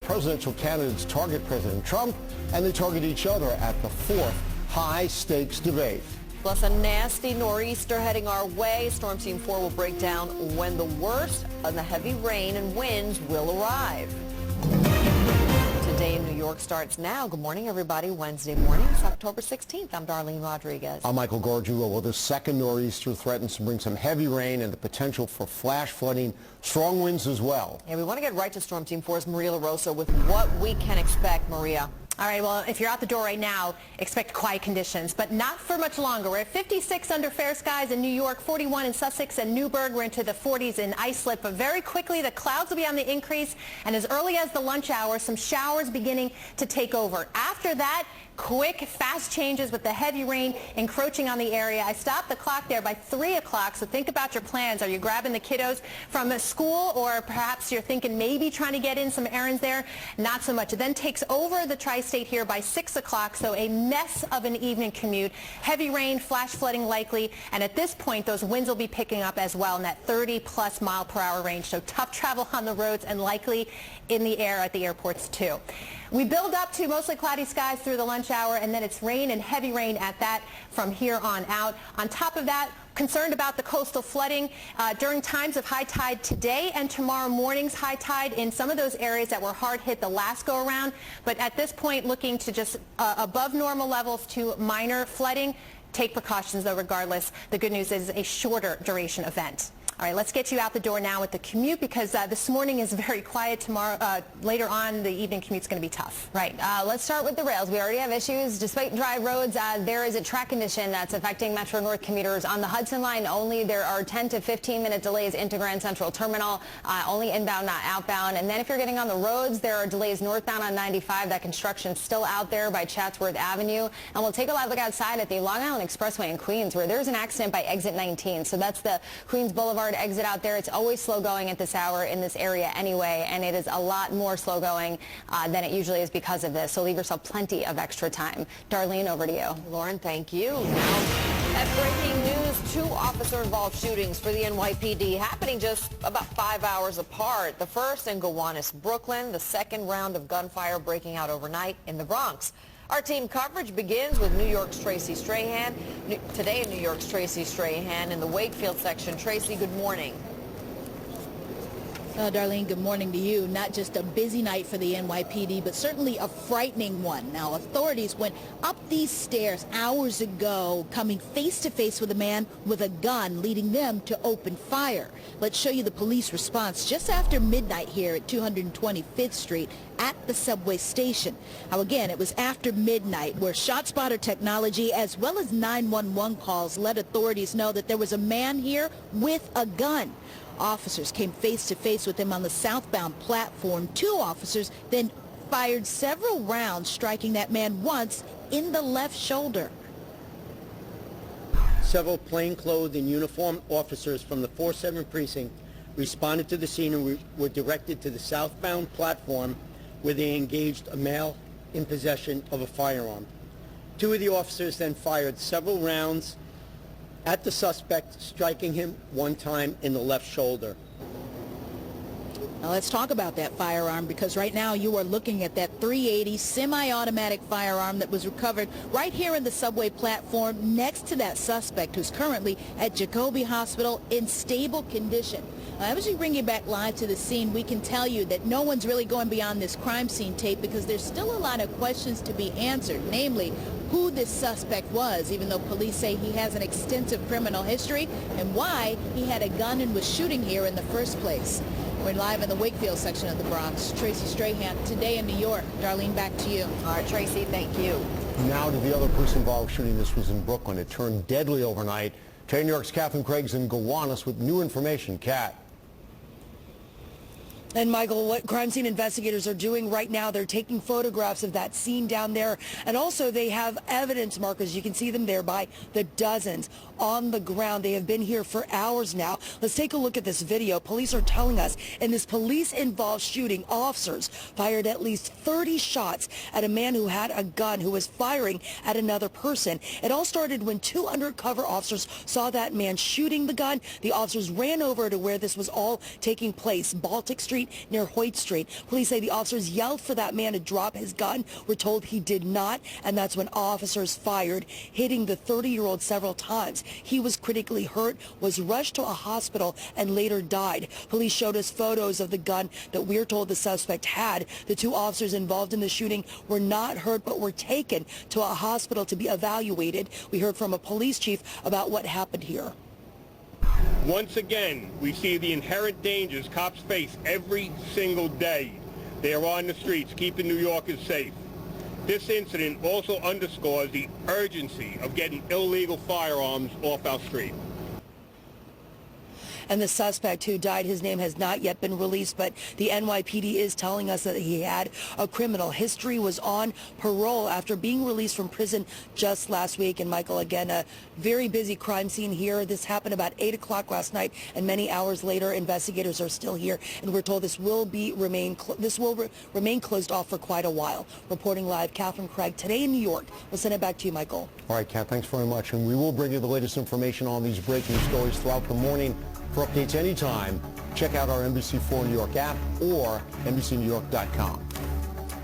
presidential candidates target President Trump, and they target each other at the fourth high-stakes debate. Plus a nasty nor'easter heading our way. Storm Team 4 will break down when the worst of the heavy rain and winds will arrive. Today in New York starts now. Good morning, everybody. Wednesday morning. It's October 16th. I'm Darlene Rodriguez. I'm Michael Gargiulo. Well, the second nor'easter threatens to bring some heavy rain and the potential for flash flooding, strong winds as well. And we want to get right to Storm Team 4's Maria LaRosa with what we can expect. Maria. All right, well, if you're out the door right now, expect quiet conditions, but not for much longer. We're at 56 under fair skies in New York, 41 in Sussex and Newburgh. We're into the 40s in Islip, but very quickly the clouds will be on the increase, and as early as the lunch hour, some showers beginning to take over. After that, quick, fast changes with the heavy rain encroaching on the area. I stopped the clock there by 3 o'clock, so think about your plans. Are you grabbing the kiddos from school, or perhaps you're thinking maybe trying to get in some errands there? Not so much. It then takes over the tri-state here by 6 o'clock, so a mess of an evening commute. Heavy rain, flash flooding likely, and at this point, those winds will be picking up as well in that 30-plus mile-per-hour range, so tough travel on the roads and likely in the air at the airports, too. We build up to mostly cloudy skies through the lunch hour, and then it's rain and heavy rain at that from here on out. On top of that, concerned about the coastal flooding during times of high tide today and tomorrow morning's high tide in some of those areas that were hard hit the last go around. But at this point, looking to just above normal levels to minor flooding. Take precautions, though, regardless. The good news is a shorter duration event. All right, let's get you out the door now with the commute, because this morning is very quiet. Tomorrow, later on, the evening commute's going to be tough. Right. Let's start with the rails. We already have issues. Despite dry roads, there is a track condition that's affecting Metro North commuters. On the Hudson Line only, there are 10 to 15-minute delays into Grand Central Terminal, only inbound, not outbound. And then if you're getting on the roads, there are delays northbound on 95. That construction's still out there by Chatsworth Avenue. And we'll take a live look outside at the Long Island Expressway in Queens, where there's an accident by exit 19. So that's the Queens Boulevard exit out there. It's always slow going at this hour in this area anyway, and it is a lot more slow going than it usually is because of this. So leave yourself plenty of extra time. Darlene, over to you. Lauren, thank you. Now, at breaking news, 2 officer-involved shootings for the NYPD happening just about 5 hours apart. The first in Gowanus, Brooklyn, the second round of gunfire breaking out overnight in the Bronx. Our team coverage begins with New York's Tracy Strahan. Today in New York's Tracy Strahan in the Wakefield section. Tracy, good morning. Darlene, good morning to you. Not just a busy night for the NYPD, but certainly a frightening one. Now, authorities went up these stairs hours ago, coming face to face with a man with a gun, leading them to open fire. Let's show you the police response just after midnight here at 225th Street at the subway station. Now, again, it was after midnight where ShotSpotter technology as well as 911 calls let authorities know that there was a man here with a gun. Officers came face to face with him on the southbound platform. 2 officers then fired several rounds, striking that man once in the left shoulder. Several plainclothed and uniformed officers from the 4-7 precinct responded to the scene and were directed to the southbound platform, where they engaged a male in possession of a firearm. 2 of the officers then fired several rounds at the suspect, striking him one time in the left shoulder. Now let's talk about that firearm, because right now you are looking at that .380 semi-automatic firearm that was recovered right here in the subway platform next to that suspect, who's currently at Jacobi Hospital in stable condition. As we bring you back live to the scene, we can tell you that no one's really going beyond this crime scene tape, because there's still a lot of questions to be answered, namely who this suspect was, even though police say he has an extensive criminal history, and why he had a gun and was shooting here in the first place. We're live in the Wakefield section of the Bronx. Tracy Strahan, Today in New York. Darlene, back to you. All right, Tracy, thank you. Now to the other person-involved shooting. This was in Brooklyn. It turned deadly overnight. Today New York's Catherine Craig's in Gowanus with new information. Kat. And Michael, what crime scene investigators are doing right now, they're taking photographs of that scene down there, and also they have evidence markers. You can see them there by the dozens. on the ground. They have been here for hours now. Let's take a look at this video. Police are telling us in this police-involved shooting, officers fired at least 30 shots at a man who had a gun who was firing at another person. It all started when two undercover officers saw that man shooting the gun. The officers ran over to where this was all taking place, Baltic Street near Hoyt Street. Police say the officers yelled for that man to drop his gun. We're told he did not, and that's when officers fired, hitting the 30-year-old several times. He was critically hurt, was rushed to a hospital, and later died. Police showed us photos of the gun that we're told the suspect had. The two officers involved in the shooting were not hurt, but were taken to a hospital to be evaluated. We heard from a police chief about what happened here. Once again, we see the inherent dangers cops face every single day. They are on the streets, keeping New Yorkers safe. This incident also underscores the urgency of getting illegal firearms off our street. And the suspect who died, his name has not yet been released, but the NYPD is telling us that he had a criminal history, was on parole after being released from prison just last week. And Michael, again, a very busy crime scene here. This happened about 8 o'clock last night, and many hours later, investigators are still here, and we're told this will remain closed off for quite a while. Reporting live, Catherine Craig, today in New York. We'll send it back to you, Michael. All right, Kat, thanks very much. And we will bring you the latest information on these breaking stories throughout the morning. For updates anytime, check out our NBC4 New York app or NBCNewYork.com.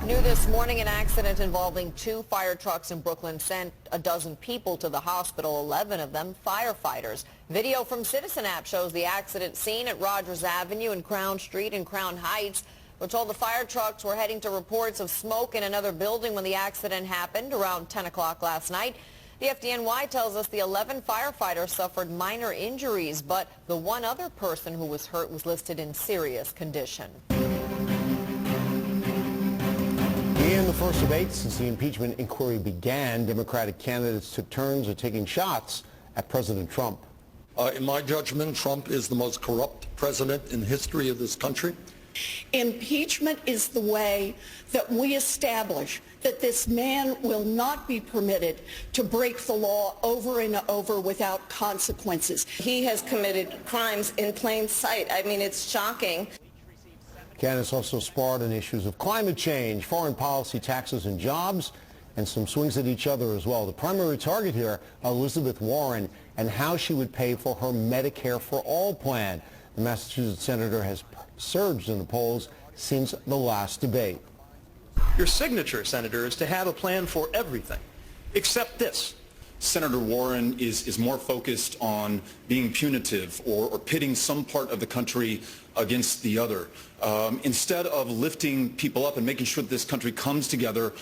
New this morning, an accident involving two fire trucks in Brooklyn sent a dozen people to the hospital, 11 of them firefighters. Video from Citizen App shows the accident scene at Rogers Avenue and Crown Street in Crown Heights. We're told the fire trucks were heading to reports of smoke in another building when the accident happened around 10 o'clock last night. The FDNY tells us the 11 firefighters suffered minor injuries, but the one other person who was hurt was listed in serious condition. In the first debate since the impeachment inquiry began, Democratic candidates took turns at taking shots at President Trump. In my judgment, Trump is the most corrupt president in the history of this country. Impeachment is the way that we establish that this man will not be permitted to break the law over and over without consequences. He has committed crimes in plain sight. I mean, it's shocking. Candidates also sparred on issues of climate change, foreign policy, taxes, and jobs, and some swings at each other as well. The primary target here, Elizabeth Warren, and how she would pay for her Medicare for All plan. The Massachusetts senator has surged in the polls since the last debate. Your signature, Senator, is to have a plan for everything, except this. Senator Warren is more focused on being punitive or pitting some part of the country against the other, instead of lifting people up and making sure that this country comes together.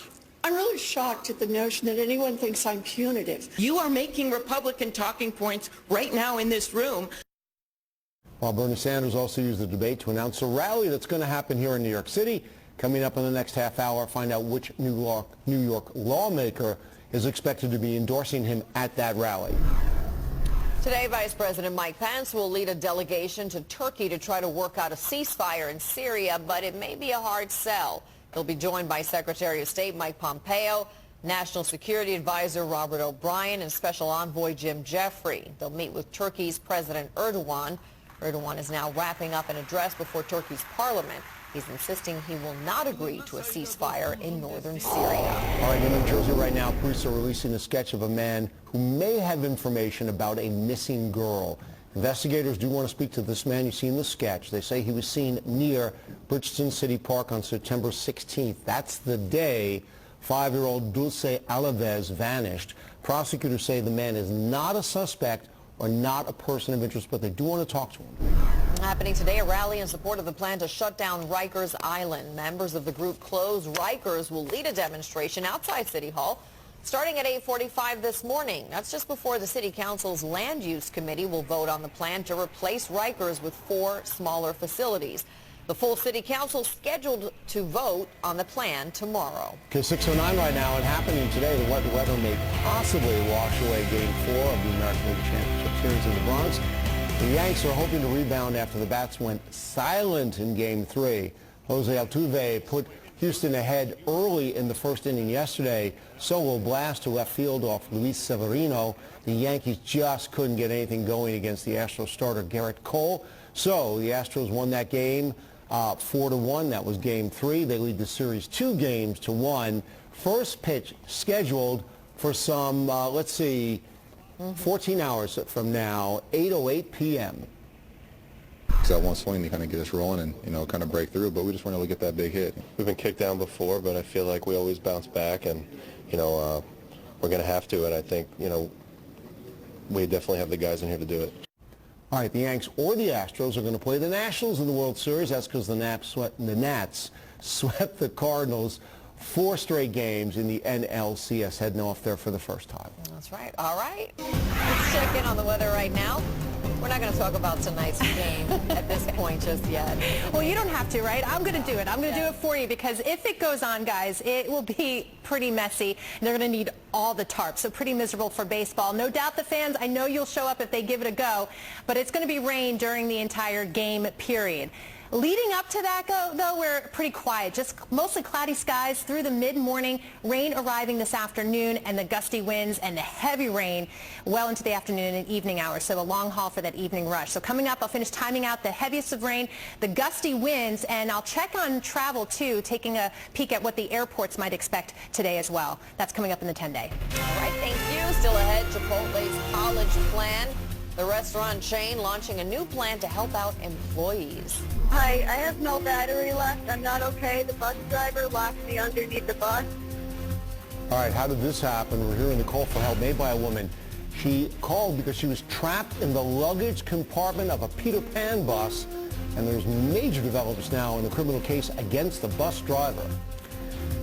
I'm really shocked at the notion that anyone thinks I'm punitive. You are making Republican talking points right now in this room. While Bernie Sanders also used the debate to announce a rally that's going to happen here in New York City. Coming up in the next half hour, find out which New York lawmaker is expected to be endorsing him at that rally. Today, Vice President Mike Pence will lead a delegation to Turkey to try to work out a ceasefire in Syria, but it may be a hard sell. He'll be joined by Secretary of State Mike Pompeo, National Security Advisor Robert O'Brien, and Special Envoy Jim Jeffrey. They'll meet with Turkey's President Erdogan. Erdogan is now wrapping up an address before Turkey's parliament. He's insisting he will not agree to a ceasefire in northern Syria. All right, in New Jersey right now, police are releasing a sketch of a man who may have information about a missing girl. Investigators do want to speak to this man you see in the sketch. They say he was seen near Bridgeton City Park on September 16th. That's the day 5-year-old Dulce Alaves vanished. Prosecutors say the man is not a suspect or not a person of interest, but they do want to talk to him. Happening today, a rally in support of the plan to shut down Rikers Island. Members of the group Close Rikers will lead a demonstration outside City Hall starting at 8:45 this morning. That's just before the City Council's Land Use Committee will vote on the plan to replace Rikers with 4 smaller facilities. The full City Council scheduled to vote on the plan tomorrow. Okay, 6:09 right now, and happening today, the wet weather may possibly wash away Game 4 of the American League Championship Series in the Bronx. The Yanks are hoping to rebound after the Bats went silent in Game 3. Jose Altuve put Houston ahead early in the first inning yesterday. Solo blast to left field off Luis Severino. The Yankees just couldn't get anything going against the Astros starter Garrett Cole. So the Astros won that game 4-1. That was game 3. They lead the series 2-1. First pitch scheduled for some, 14 hours from now, 8:08 p.m. That one swing to kind of get us rolling and, kind of break through, but we just weren't able to get that big hit. We've been kicked down before, but I feel like we always bounce back, and, we're going to have to, and I think, we definitely have the guys in here to do it. All right, the Yanks or the Astros are going to play the Nationals in the World Series. That's because the Nats swept the Cardinals 4 straight games in the NLCS, heading off there for the first time. That's right. All right. Let's check in on the weather right now. We're not going to talk about tonight's game at this point just yet. Well, you don't have to, right? I'm going to do it. I'm going to do it for you because if it goes on, guys, it will be pretty messy. They're going to need all the tarps, so pretty miserable for baseball. No doubt the fans, I know you'll show up if they give it a go, but it's going to be rain during the entire game period. Leading up to that, though, we're pretty quiet. Just mostly cloudy skies through the mid-morning, rain arriving this afternoon, and the gusty winds and the heavy rain well into the afternoon and evening hours, so a long haul for that evening rush. So coming up, I'll finish timing out the heaviest of rain, the gusty winds, and I'll check on travel, too, taking a peek at what the airports might expect today as well. That's coming up in the 10-day. All right, thank you. Still ahead, Chipotle's college plan. The restaurant chain launching a new plan to help out employees. Hi, I have no battery left. I'm not okay. The bus driver locked me underneath the bus. All right, how did this happen? We're hearing the call for help made by a woman. She called because she was trapped in the luggage compartment of a Peter Pan bus, and there's major developments now in the criminal case against the bus driver.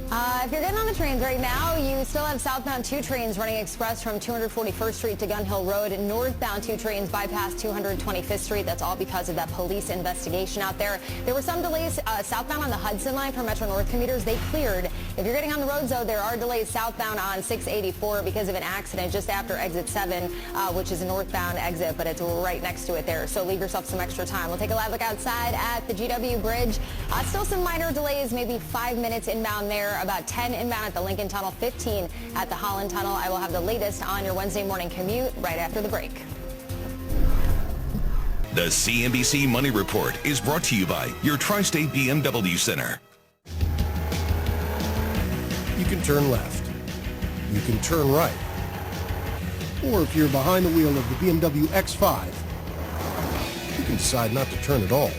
If you're getting on the trains right now, you still have southbound 2 trains running express from 241st Street to Gun Hill Road, and northbound 2 trains bypass 225th Street. That's all because of that police investigation out there. There were some delays southbound on the Hudson Line for Metro North commuters. They cleared. If you're getting on the roads, though, there are delays southbound on 684 because of an accident just after exit 7, which is a northbound exit, but it's right next to it there. So leave yourself some extra time. We'll take a live look outside at the GW Bridge. Still some minor delays, maybe 5 minutes inbound there. About 10 inbound at the Lincoln Tunnel, 15 at the Holland Tunnel. I will have the latest on your Wednesday morning commute right after the break. The CNBC Money Report is brought to you by your Tri-State BMW Center. You can turn left. You can turn right. Or if you're behind the wheel of the BMW X5, you can decide not to turn at all.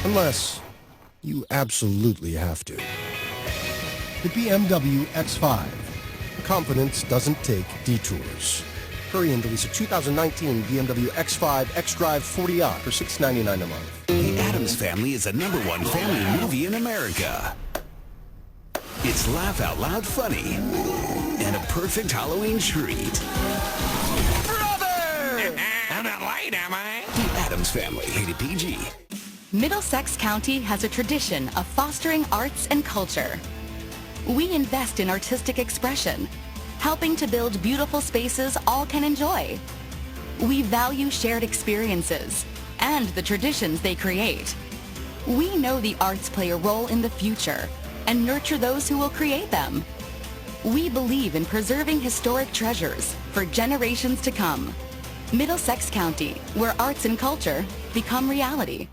Unless you absolutely have to. The BMW X5. Confidence doesn't take detours. Hurry in to lease a 2019 BMW X5 xDrive 40i for $699 a month. The Addams Family is the #1 family movie in America. It's laugh out loud funny and a perfect Halloween treat. Brother! I'm not late, am I? The Addams Family, rated PG. Middlesex County has a tradition of fostering arts and culture. We invest in artistic expression, helping to build beautiful spaces all can enjoy. We value shared experiences and the traditions they create. We know the arts play a role in the future and nurture those who will create them. We believe in preserving historic treasures for generations to come. Middlesex County, where arts and culture become reality.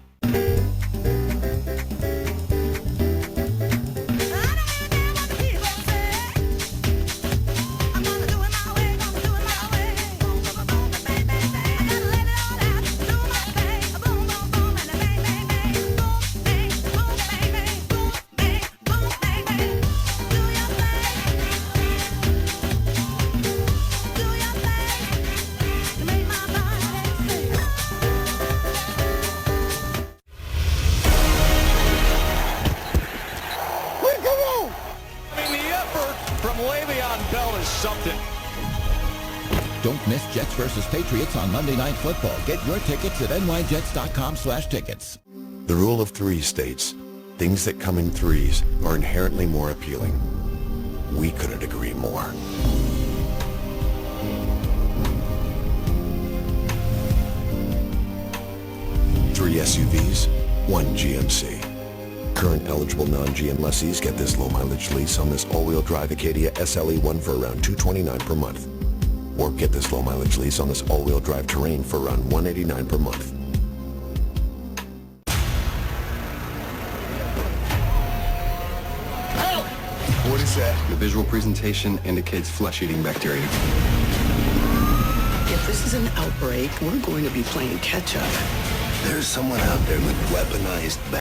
Don't miss Jets versus Patriots on Monday Night Football. Get your tickets at nyjets.com/tickets. The rule of 3 states, things that come in threes are inherently more appealing. We couldn't agree more. Three SUVs, One GMC. Current eligible non-GM lessees get this low-mileage lease on this all-wheel drive Acadia SLE1 for around $229 per month. Or get this low-mileage lease on this all-wheel drive Terrain for around $189 per month. What is that? The visual presentation indicates flesh-eating bacteria. If this is an outbreak, we're going to be playing catch-up. There's someone out there with weaponized